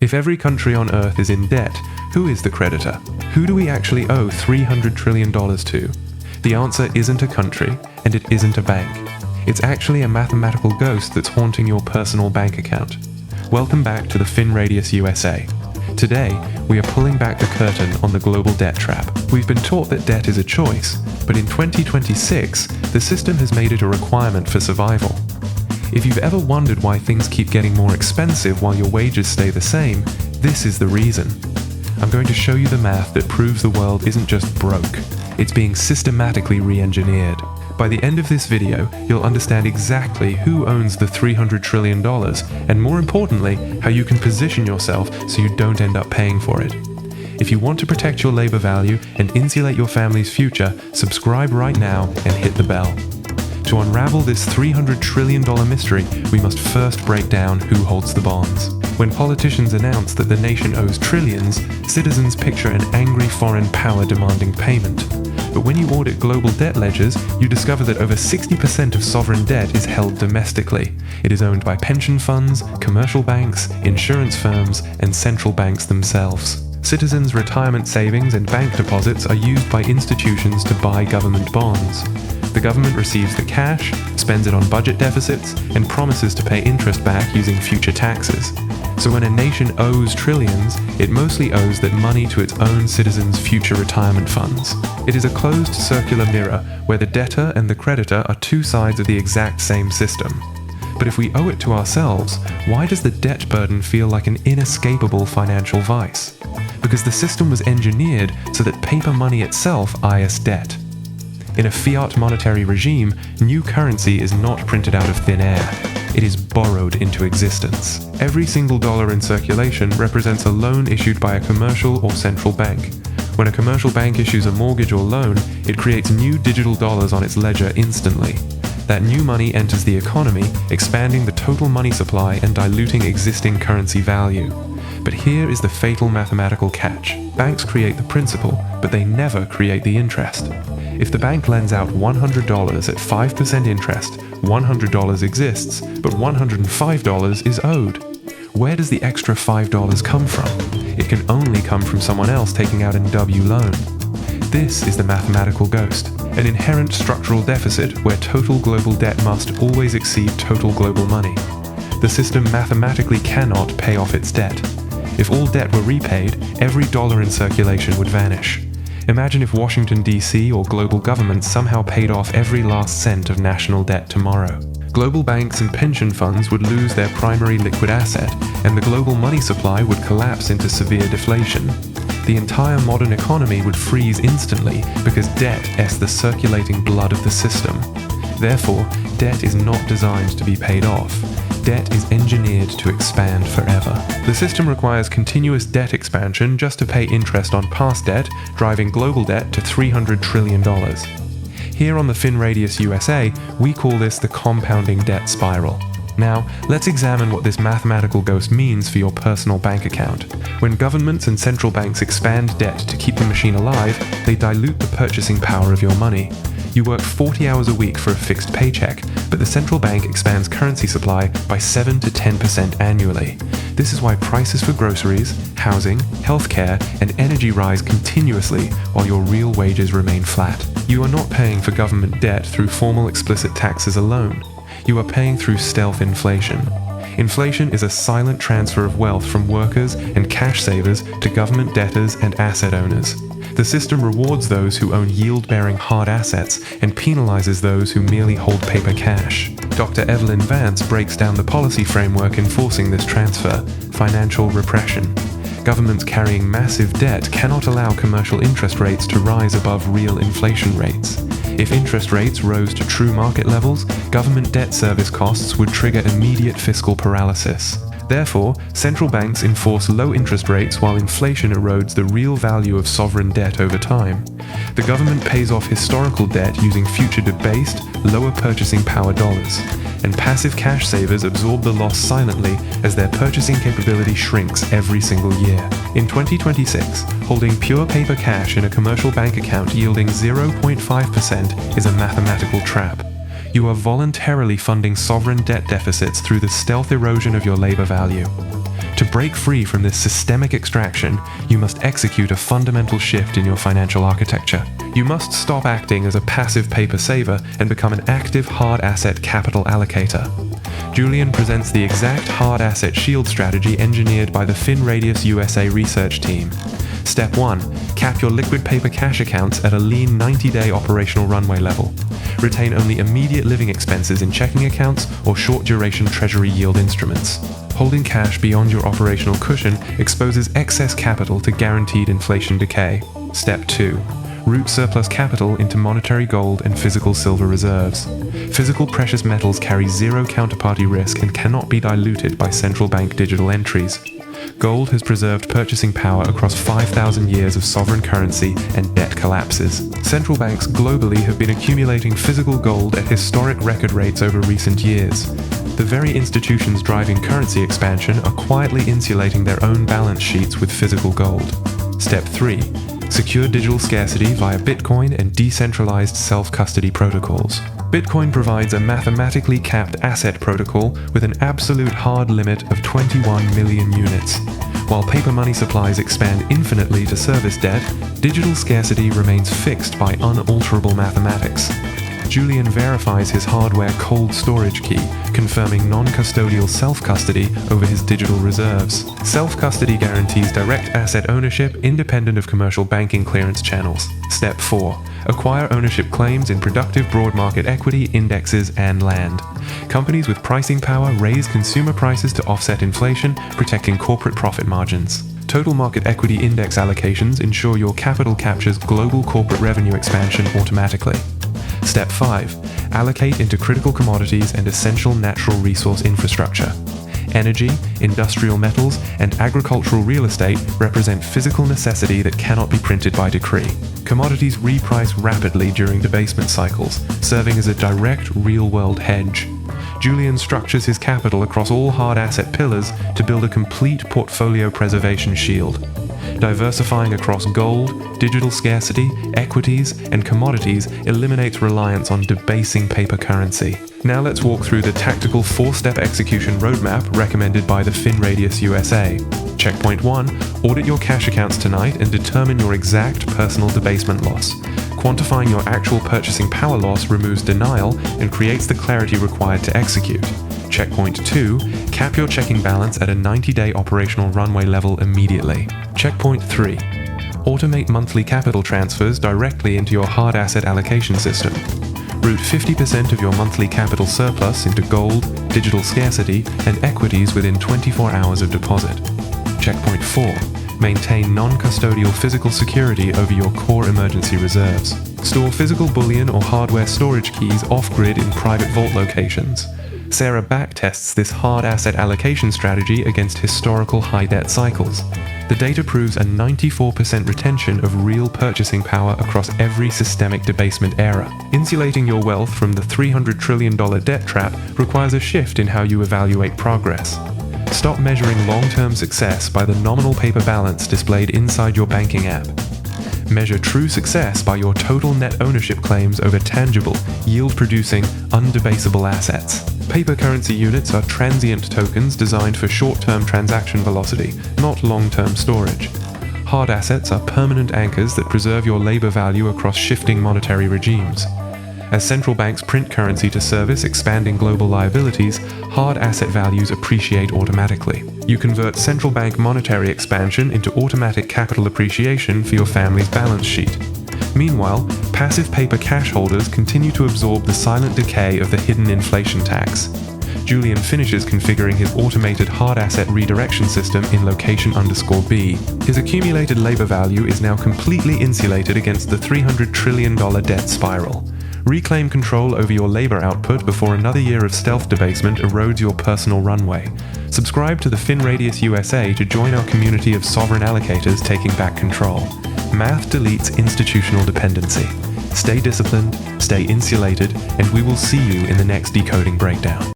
If every country on Earth is in debt, who is the creditor? Who do we actually owe $300 trillion to? The answer isn't a country, and it isn't a bank. It's actually a mathematical ghost that's haunting your personal bank account. Welcome back to the FinRadius USA. Today, we are pulling back the curtain on the global debt trap. We've been taught that debt is a choice, but in 2026, the system has made it a requirement for survival. If you've ever wondered why things keep getting more expensive while your wages stay the same, this is the reason. I'm going to show you the math that proves the world isn't just broke, it's being systematically re-engineered. By the end of this video, you'll understand exactly who owns the $300 trillion, and more importantly, how you can position yourself so you don't end up paying for it. If you want to protect your labor value and insulate your family's future, subscribe right now and hit the bell. To unravel this $300 trillion mystery, we must first break down who holds the bonds. When politicians announce that the nation owes trillions, citizens picture an angry foreign power demanding payment. But when you audit global debt ledgers, you discover that over 60% of sovereign debt is held domestically. It is owned by pension funds, commercial banks, insurance firms, and central banks themselves. Citizens' retirement savings and bank deposits are used by institutions to buy government bonds. The government receives the cash, spends it on budget deficits, and promises to pay interest back using future taxes. So when a nation owes trillions, it mostly owes that money to its own citizens' future retirement funds. It is a closed circular mirror where the debtor and the creditor are two sides of the exact same system. But if we owe it to ourselves, why does the debt burden feel like an inescapable financial vice? Because the system was engineered so that paper money itself owes debt. In a fiat monetary regime, new currency is not printed out of thin air. It is borrowed into existence. Every single dollar in circulation represents a loan issued by a commercial or central bank. When a commercial bank issues a mortgage or loan, it creates new digital dollars on its ledger instantly. That new money enters the economy, expanding the total money supply and diluting existing currency value. But here is the fatal mathematical catch. Banks create the principal, but they never create the interest. If the bank lends out $100 at 5% interest, $100 exists, but $105 is owed. Where does the extra $5 come from? It can only come from someone else taking out a W loan. This is the mathematical ghost, an inherent structural deficit where total global debt must always exceed total global money. The system mathematically cannot pay off its debt. If all debt were repaid, every dollar in circulation would vanish. Imagine if Washington, D.C. or global governments somehow paid off every last cent of national debt tomorrow. Global banks and pension funds would lose their primary liquid asset, and the global money supply would collapse into severe deflation. The entire modern economy would freeze instantly because debt is the circulating blood of the system. Therefore, debt is not designed to be paid off. Debt is engineered to expand forever. The system requires continuous debt expansion just to pay interest on past debt, driving global debt to $300 trillion. Here on the FinRadius USA, we call this the compounding debt spiral. Now, let's examine what this mathematical ghost means for your personal bank account. When governments and central banks expand debt to keep the machine alive, they dilute the purchasing power of your money. You work 40 hours a week for a fixed paycheck, but the central bank expands currency supply by 7 to 10% annually. This is why prices for groceries, housing, healthcare, and energy rise continuously while your real wages remain flat. You are not paying for government debt through formal explicit taxes alone. You are paying through stealth inflation. Inflation is a silent transfer of wealth from workers and cash savers to government debtors and asset owners. The system rewards those who own yield-bearing hard assets and penalizes those who merely hold paper cash. Dr. Evelyn Vance breaks down the policy framework enforcing this transfer: financial repression. Governments carrying massive debt cannot allow commercial interest rates to rise above real inflation rates. If interest rates rose to true market levels, government debt service costs would trigger immediate fiscal paralysis. Therefore, central banks enforce low interest rates while inflation erodes the real value of sovereign debt over time. The government pays off historical debt using future debased, lower purchasing power dollars, and passive cash savers absorb the loss silently as their purchasing capability shrinks every single year. In 2026, holding pure paper cash in a commercial bank account yielding 0.5% is a mathematical trap. You are voluntarily funding sovereign debt deficits through the stealth erosion of your labor value. To break free from this systemic extraction, you must execute a fundamental shift in your financial architecture. You must stop acting as a passive paper saver and become an active hard asset capital allocator. Julian presents the exact hard asset shield strategy engineered by the FinRadius USA research team. Step 1. Cap your liquid paper cash accounts at a lean 90-day operational runway level. Retain only immediate living expenses in checking accounts or short-duration treasury yield instruments. Holding cash beyond your operational cushion exposes excess capital to guaranteed inflation decay. Step 2. Route surplus capital into monetary gold and physical silver reserves. Physical precious metals carry zero counterparty risk and cannot be diluted by central bank digital entries. Gold has preserved purchasing power across 5,000 years of sovereign currency and debt collapses. Central banks globally have been accumulating physical gold at historic record rates over recent years. The very institutions driving currency expansion are quietly insulating their own balance sheets with physical gold. Step 3. Secure digital scarcity via Bitcoin and decentralized self-custody protocols. Bitcoin provides a mathematically capped asset protocol with an absolute hard limit of 21 million units. While paper money supplies expand infinitely to service debt, digital scarcity remains fixed by unalterable mathematics. Julian verifies his hardware cold storage key, confirming non-custodial self-custody over his digital reserves. Self-custody guarantees direct asset ownership independent of commercial banking clearance channels. Step 4. Acquire ownership claims in productive broad market equity, indexes, and land. Companies with pricing power raise consumer prices to offset inflation, protecting corporate profit margins. Total market equity index allocations ensure your capital captures global corporate revenue expansion automatically. Step 5. Allocate into critical commodities and essential natural resource infrastructure. Energy, industrial metals, and agricultural real estate represent physical necessity that cannot be printed by decree. Commodities reprice rapidly during debasement cycles, serving as a direct real-world hedge. Julian structures his capital across all hard asset pillars to build a complete portfolio preservation shield. Diversifying across gold, digital scarcity, equities, and commodities eliminates reliance on debasing paper currency. Now let's walk through the tactical 4-step execution roadmap recommended by the FinRadius USA. Checkpoint 1. Audit your cash accounts tonight and determine your exact personal debasement loss. Quantifying your actual purchasing power loss removes denial and creates the clarity required to execute. Checkpoint 2. Cap your checking balance at a 90-day operational runway level immediately. Checkpoint 3. Automate monthly capital transfers directly into your hard asset allocation system. Route 50% of your monthly capital surplus into gold, digital scarcity, and equities within 24 hours of deposit. Checkpoint 4. Maintain non-custodial physical security over your core emergency reserves. Store physical bullion or hardware storage keys off-grid in private vault locations. Sarah backtests this hard asset allocation strategy against historical high debt cycles. The data proves a 94% retention of real purchasing power across every systemic debasement era. Insulating your wealth from the $300 trillion debt trap requires a shift in how you evaluate progress. Stop measuring long-term success by the nominal paper balance displayed inside your banking app. Measure true success by your total net ownership claims over tangible, yield-producing, undebasable assets. Paper currency units are transient tokens designed for short-term transaction velocity, not long-term storage. Hard assets are permanent anchors that preserve your labor value across shifting monetary regimes. As central banks print currency to service expanding global liabilities, hard asset values appreciate automatically. You convert central bank monetary expansion into automatic capital appreciation for your family's balance sheet. Meanwhile, passive paper cash holders continue to absorb the silent decay of the hidden inflation tax. Julian finishes configuring his automated hard asset redirection system in location_B. His accumulated labor value is now completely insulated against the $300 trillion debt spiral. Reclaim control over your labor output before another year of stealth debasement erodes your personal runway. Subscribe to the FinRadius USA to join our community of sovereign allocators taking back control. Math deletes institutional dependency. Stay disciplined, stay insulated, and we will see you in the next decoding breakdown.